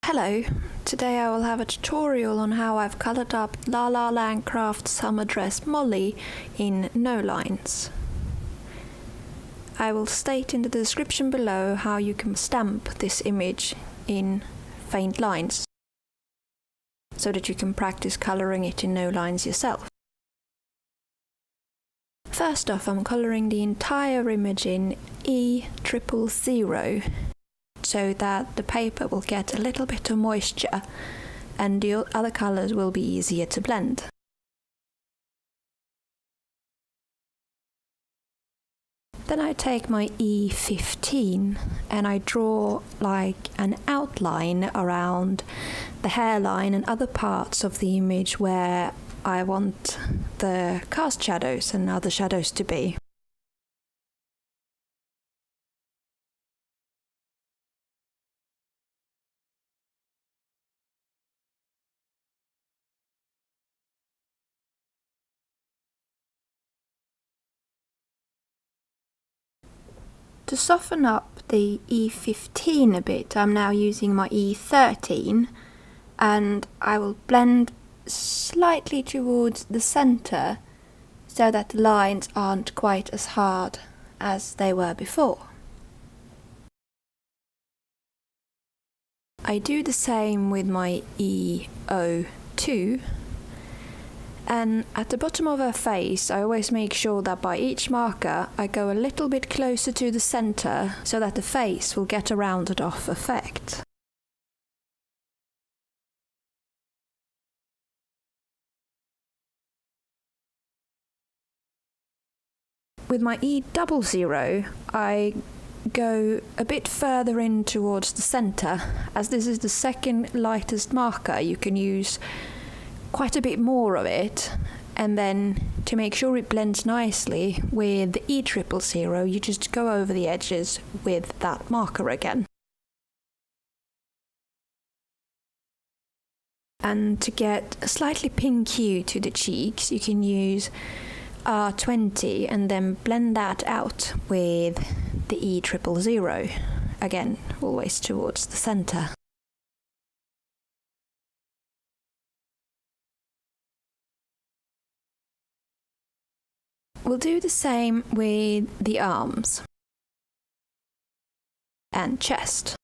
Hello, today I will have a tutorial on how I've coloured up La La Land Craft Summer Dress Molli in no lines. I will state in the description below how you can stamp this image in faint lines, so that you can practice colouring it in no lines yourself. First off, I'm colouring the entire image in LLLC, so that the paper will get a little bit of moisture and the other colours will be easier to blend. Then I take my E15 and I draw like an outline around the hairline and other parts of the image where I want the cast shadows and other shadows to be. To soften up the E15 a bit, I'm now using my E13 and I will blend slightly towards the centre so that the lines aren't quite as hard as they were before. I do the same with my E02. And at the bottom of her face, I always make sure that by each marker I go a little bit closer to the centre so that the face will get a rounded off effect. With my E00, I go a bit further in towards the centre. As this is the second lightest marker, you can use quite a bit more of it, and then to make sure it blends nicely with the E000, you just go over the edges with that marker again. And to get a slightly pink hue to the cheeks, you can use R20 and then blend that out with the E000, again always towards the centre. We'll do the same with the arms and chest.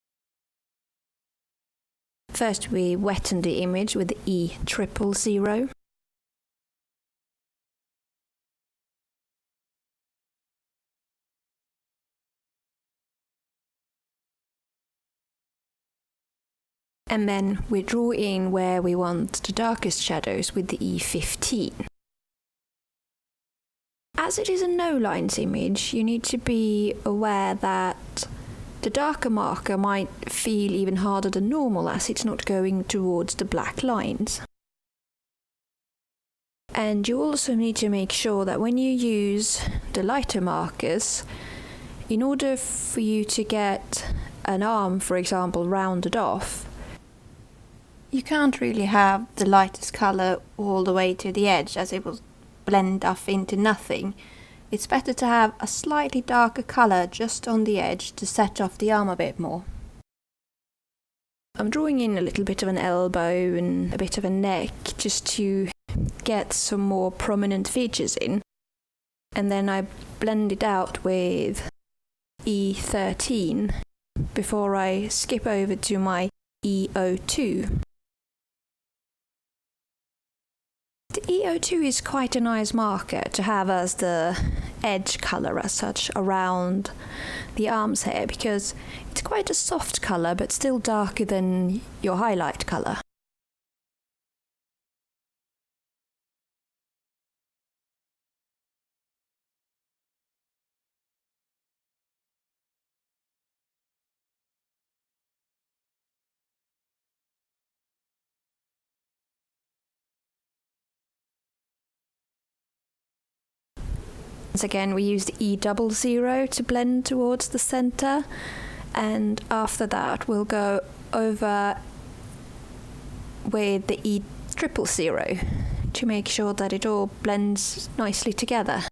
First we wetten the image with the E000. And then we draw in where we want the darkest shadows with the E15. As it is a no-lines image, you need to be aware that the darker marker might feel even harder than normal as it's not going towards the black lines. And you also need to make sure that when you use the lighter markers, in order for you to get an arm, for example, rounded off, you can't really have the lightest colour all the way to the edge as it will blend off into nothing. It's better to have a slightly darker colour just on the edge to set off the arm a bit more. I'm drawing in a little bit of an elbow and a bit of a neck just to get some more prominent features in, and then I blend it out with E13 before I skip over to my E02. The E02 is quite a nice marker to have as the edge colour as such around the arms here, because it's quite a soft colour but still darker than your highlight colour. Once again, we use the E00 to blend towards the centre, and after that we'll go over with the E000 to make sure that it all blends nicely together.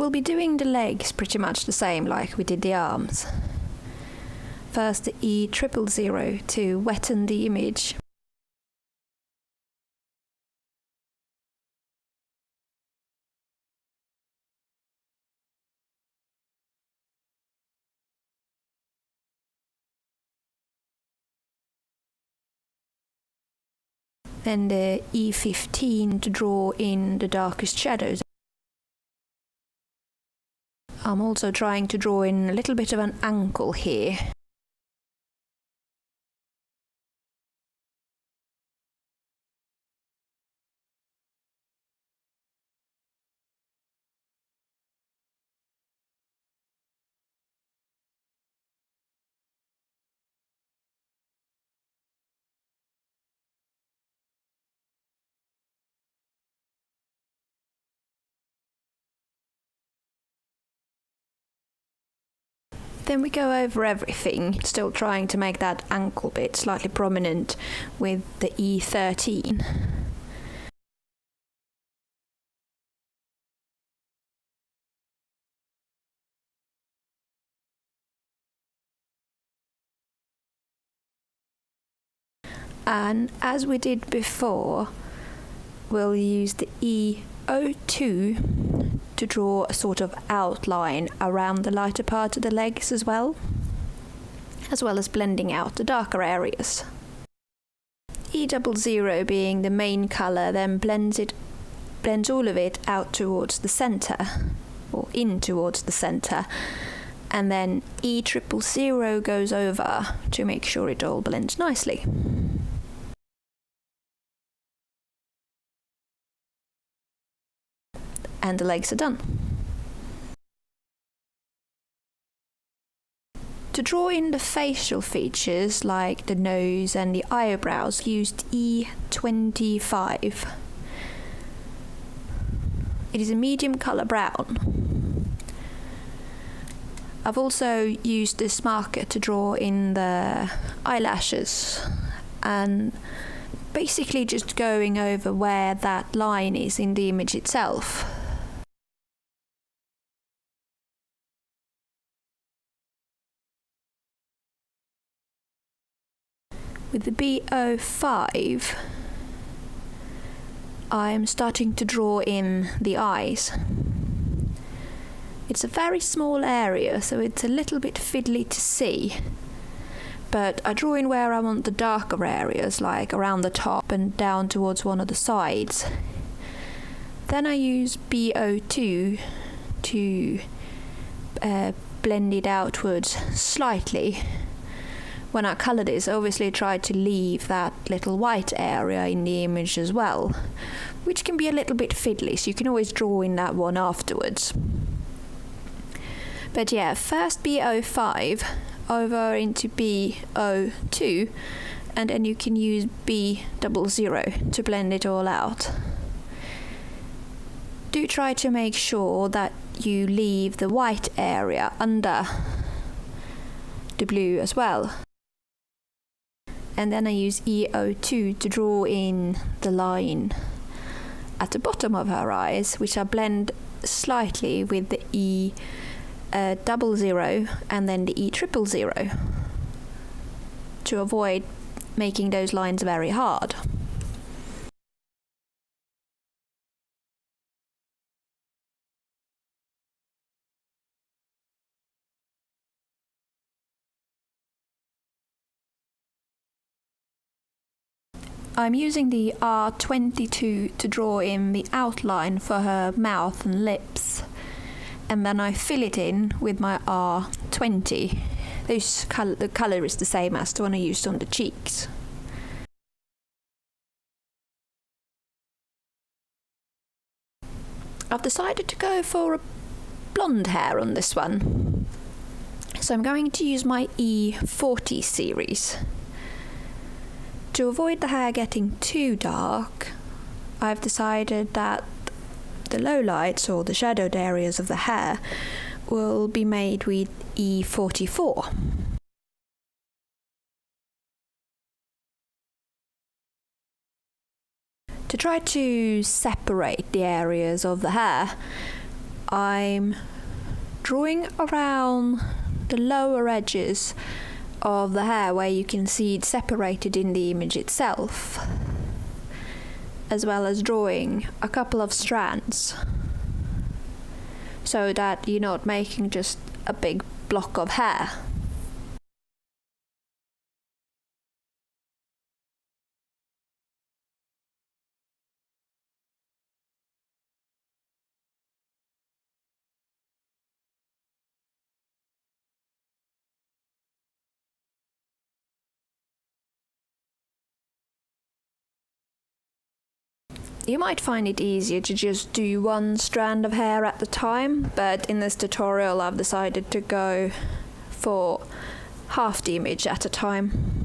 We'll be doing the legs pretty much the same like we did the arms. First the E000 to wetten the image. Then the E15 to draw in the darkest shadows. I'm also trying to draw in a little bit of an ankle here. Then we go over everything, still trying to make that ankle bit slightly prominent with the E13. And as we did before, we'll use the E02 to draw a sort of outline around the lighter part of the legs as well as blending out the darker areas. E00 being the main colour then blends all of it out towards the centre, or in towards the centre, and then E000 goes over to make sure it all blends nicely. And the legs are done. To draw in the facial features like the nose and the eyebrows, used E25. It is a medium colour brown. I've also used this marker to draw in the eyelashes and basically just going over where that line is in the image itself. With the B05, I'm starting to draw in the eyes. It's a very small area, so it's a little bit fiddly to see, but I draw in where I want the darker areas, like around the top and down towards one of the sides. Then I use B02 to blend it outwards slightly. When I colour this, I obviously try to leave that little white area in the image as well, which can be a little bit fiddly, so you can always draw in that one afterwards. But yeah, first B05 over into B02, and then you can use B00 to blend it all out. Do try to make sure that you leave the white area under the blue as well. And then I use E02 to draw in the line at the bottom of her eyes, which I blend slightly with the E00 and then the E000 to avoid making those lines very hard. I'm using the R22 to draw in the outline for her mouth and lips, and then I fill it in with my R20. The colour is the same as the one I used on the cheeks. I've decided to go for a blonde hair on this one, so I'm going to use my E40 series. To avoid the hair getting too dark, I've decided that the lowlights or the shadowed areas of the hair will be made with E44. To try to separate the areas of the hair, I'm drawing around the lower edges of the hair where you can see it separated in the image itself, as well as drawing a couple of strands so that you're not making just a big block of hair. You might find it easier to just do one strand of hair at a time, but in this tutorial I've decided to go for half the image at a time.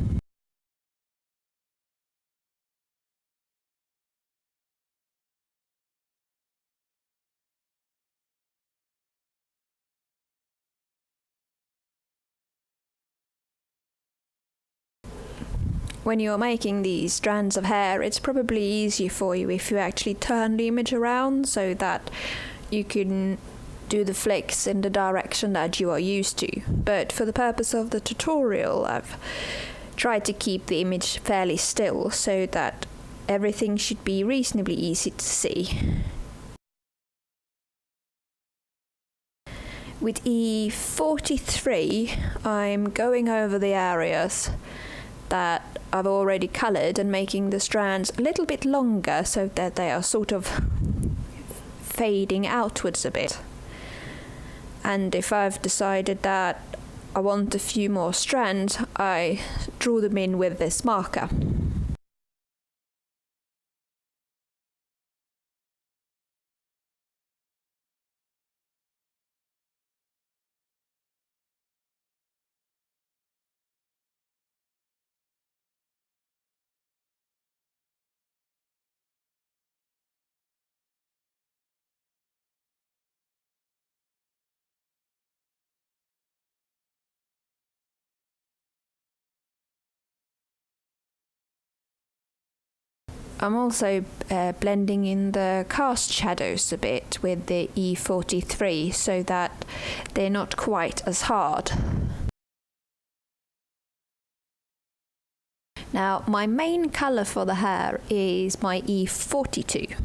When you're making these strands of hair, it's probably easier for you if you actually turn the image around so that you can do the flicks in the direction that you are used to. But for the purpose of the tutorial, I've tried to keep the image fairly still so that everything should be reasonably easy to see. With E43, I'm going over the areas that I've already coloured and making the strands a little bit longer so that they are sort of fading outwards a bit. And if I've decided that I want a few more strands, I draw them in with this marker. I'm also blending in the cast shadows a bit with the E43 so that they're not quite as hard. Now, my main colour for the hair is my E42.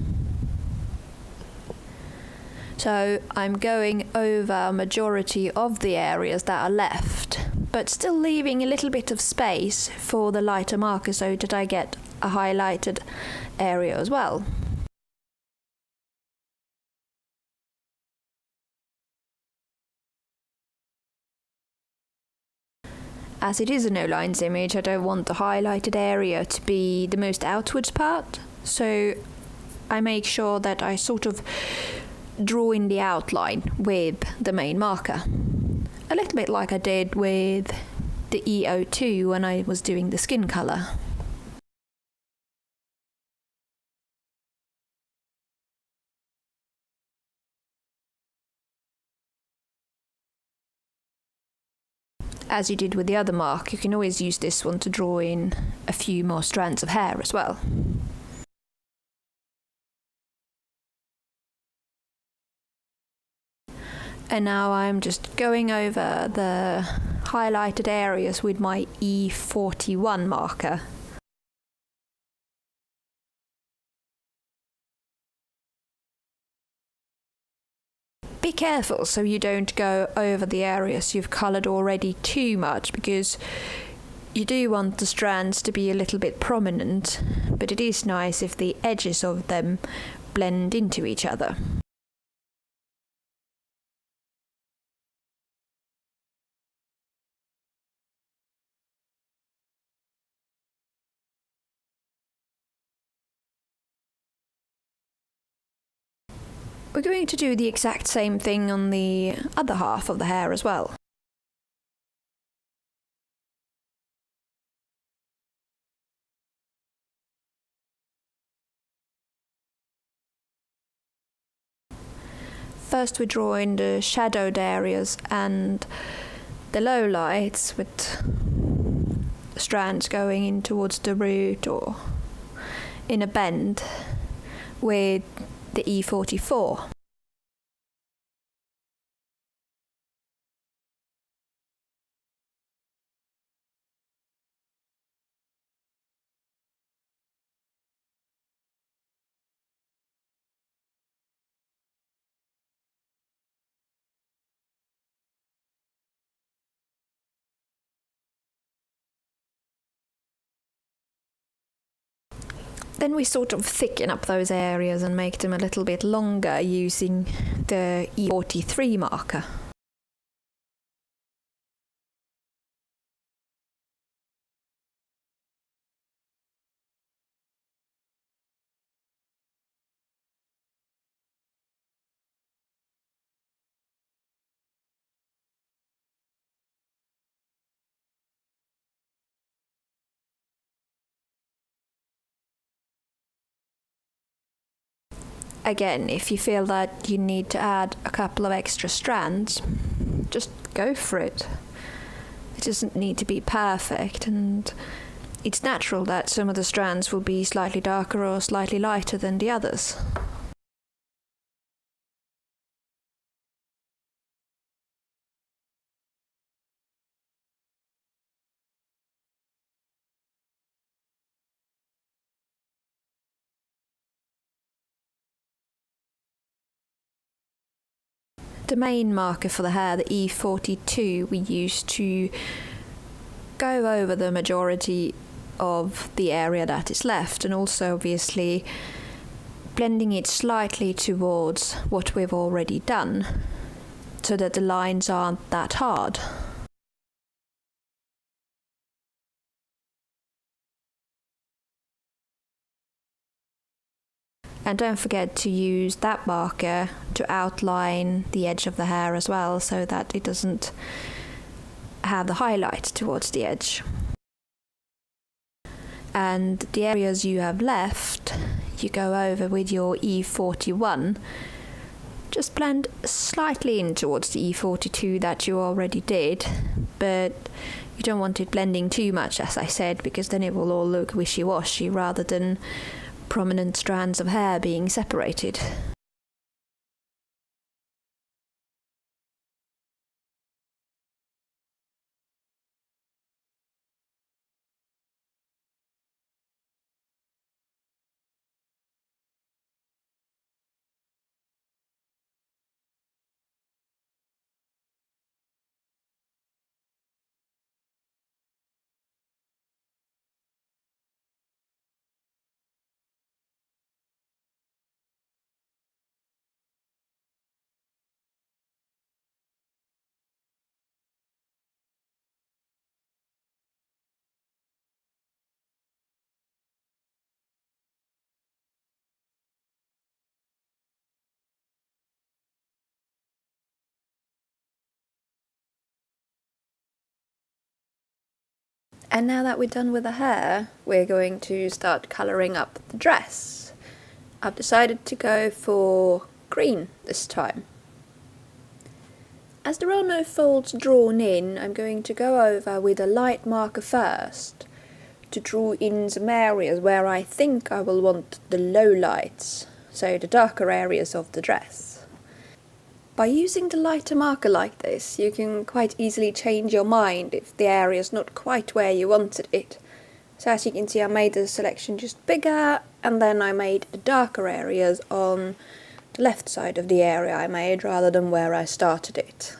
So I'm going over a majority of the areas that are left, but still leaving a little bit of space for the lighter marker so that I get a highlighted area as well. As it is a no lines image, I don't want the highlighted area to be the most outwards part, so I make sure that I sort of draw in the outline with the main marker. A little bit like I did with the E02 when I was doing the skin colour. As you did with the other mark, you can always use this one to draw in a few more strands of hair as well. And now I'm just going over the highlighted areas with my E41 marker. Be careful so you don't go over the areas you've coloured already too much, because you do want the strands to be a little bit prominent, but it is nice if the edges of them blend into each other. We're going to do the exact same thing on the other half of the hair as well. First we draw in the shadowed areas and the low lights with strands going in towards the root or in a bend with the E44. Then we sort of thicken up those areas and make them a little bit longer using the E43 marker. Again, if you feel that you need to add a couple of extra strands, just go for it. It doesn't need to be perfect, and it's natural that some of the strands will be slightly darker or slightly lighter than the others. The main marker for the hair, the E42, we use to go over the majority of the area that is left, and also obviously blending it slightly towards what we've already done so that the lines aren't that hard. And don't forget to use that marker to outline the edge of the hair as well, so that it doesn't have the highlight towards the edge. And the areas you have left, you go over with your E41. Just blend slightly in towards the E42 that you already did, but you don't want it blending too much, as I said, because then it will all look wishy-washy rather than prominent strands of hair being separated. And now that we're done with the hair, we're going to start colouring up the dress. I've decided to go for green this time. As there are no folds drawn in, I'm going to go over with a light marker first to draw in some areas where I think I will want the low lights, so the darker areas of the dress. By using the lighter marker like this, you can quite easily change your mind if the area is not quite where you wanted it. So as you can see, I made the selection just bigger, and then I made the darker areas on the left side of the area I made rather than where I started it.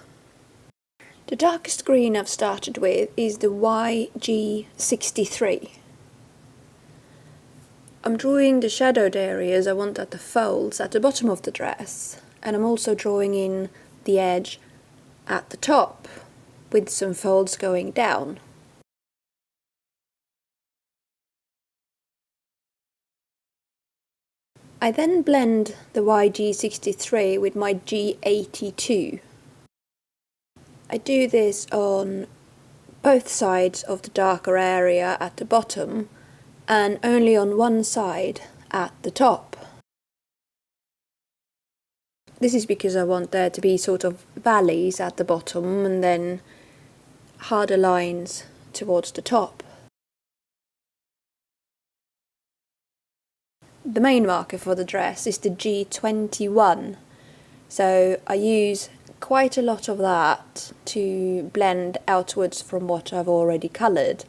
The darkest green I've started with is the YG63. I'm drawing the shadowed areas I want at the folds at the bottom of the dress. And I'm also drawing in the edge at the top with some folds going down. I then blend the YG63 with my G82. I do this on both sides of the darker area at the bottom and only on one side at the top. This is because I want there to be sort of valleys at the bottom and then harder lines towards the top. The main marker for the dress is the G21, so I use quite a lot of that to blend outwards from what I've already coloured,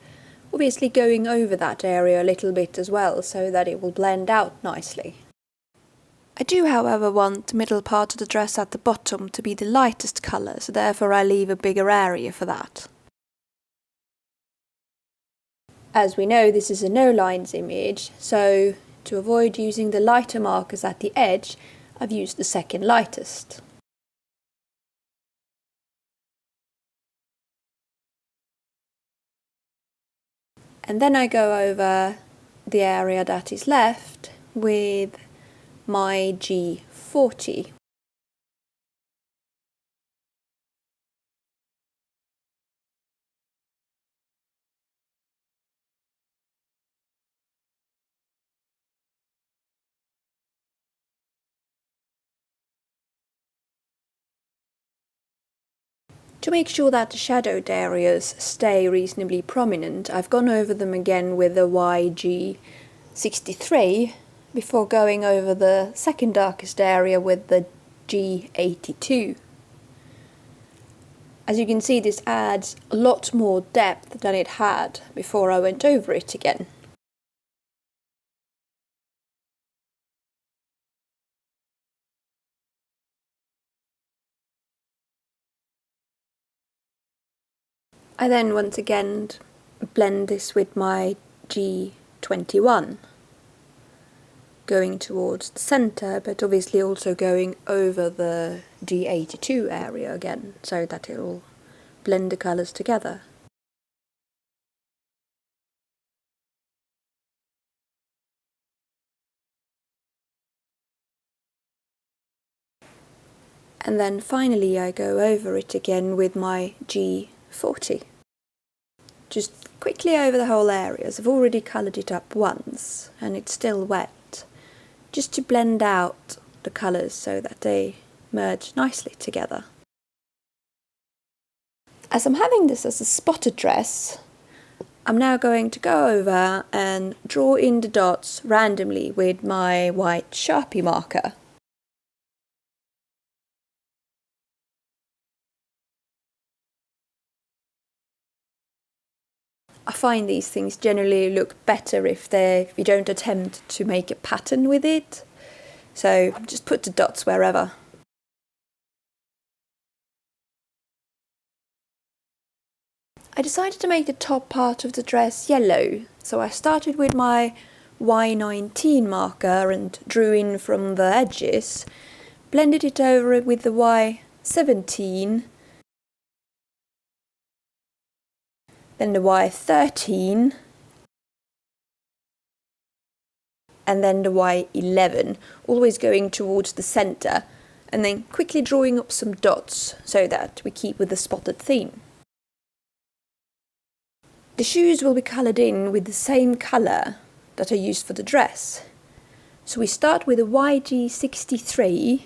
obviously going over that area a little bit as well so that it will blend out nicely. I do, however, want the middle part of the dress at the bottom to be the lightest colour, so therefore I leave a bigger area for that. As we know, this is a no lines image, so To avoid using the lighter markers at the edge, I've used the second lightest. And then I go over the area that is left with my G40. To make sure that the shadowed areas stay reasonably prominent, I've gone over them again with the YG63 before going over the second darkest area with the G82. As you can see, this adds a lot more depth than it had before I went over it again. I then once again blend this with my G21, going towards the centre, but obviously also going over the G82 area again, so that it will blend the colours together. And then finally I go over it again with my G40. Just quickly over the whole area, as I've already coloured it up once and it's still wet, just to blend out the colours so that they merge nicely together. As I'm having this as a spotted dress, I'm now going to go over and draw in the dots randomly with my white Sharpie marker. I find these things generally look better if you don't attempt to make a pattern with it, so just put the dots wherever. I decided to make the top part of the dress yellow, so I started with my Y19 marker and drew in from the edges, blended it over with the Y17, then the Y13, and then the Y11, always going towards the centre, and then quickly drawing up some dots so that we keep with the spotted theme. The shoes will be coloured in with the same colour that I used for the dress. So we start with a YG63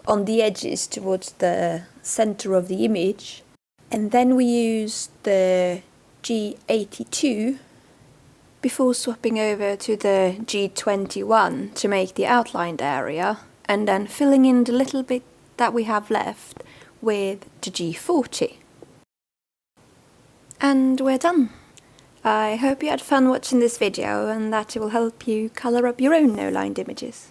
on the edges towards the centre of the image, and then we use the G82 before swapping over to the G21 to make the outlined area, and then filling in the little bit that we have left with the G40. And we're done. I hope you had fun watching this video and that it will help you colour up your own no-lined images.